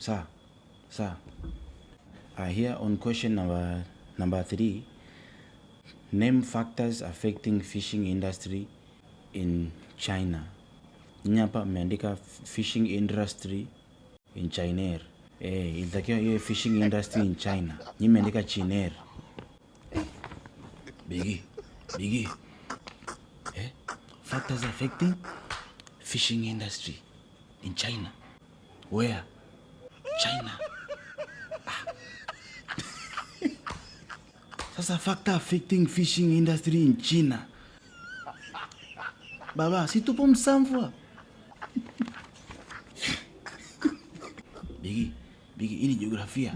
Sir. Here on question number 3, name factors affecting fishing industry in China. Nyapa meandika fishing industry in China. Ilitakiwa hiyo fishing industry in China. Nyinyi meandika China. Bigi. Factors affecting fishing industry in China. Where? China. Sasa factor affecting fishing industry in China. Baba, si tupo msamvwa. Bigi, hii ni jiografia.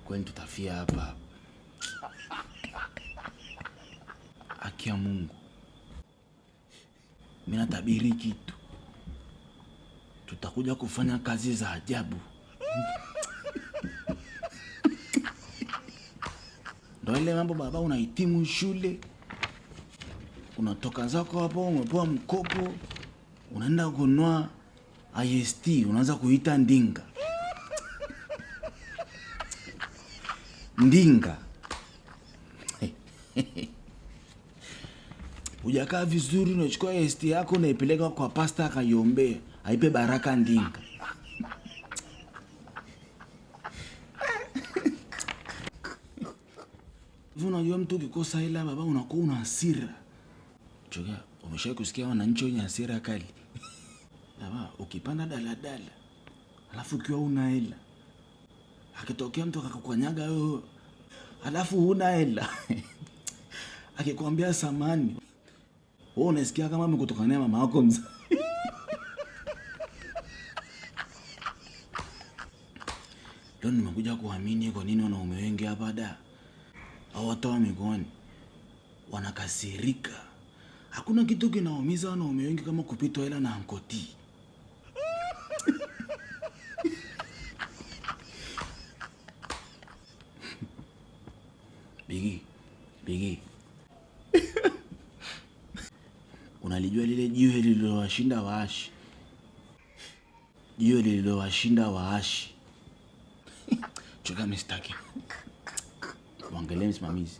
Kwani tutafia hapa. Haki ya Mungu. Mimi natabiri kitu. Tutakuja kufanya kazi za ajabu. Ndio ile mambo baba, unahitimu shule. Unatoka zako hapo, umepewa mkopo. Unaenda kununua IST, unaanza kuita ndinga. Ndinga. Hujakaa vizuri, unachukua IST yako unaipeleka kwa pasta akaiombea, aipe baraka ndinga. Unajua mtu ukikosa hela baba unakuwa una hasira. Choga, umeshawahi kusikia wananchi wenye hasira kali? Baba, ukipanda daladala, alafu ukiwa una hela, akitokea mtu akakukanyaga wewe, alafu huna hela, akikwambia samani, wewe unasikia kama amekutokania mama yako mzee. Leo nimekuja kuamini kwa nini wanaume wengi hapa da au watu wa mikoani wanakasirika. Hakuna kitu kinaumiza wanaume wengi kama kupitwa hela na ankoti. Bigi. Unalijua lile jiwe lililowashinda waashi? Jiwe lililowashinda waashi. Choka mistake. Mwangalie msimamizi.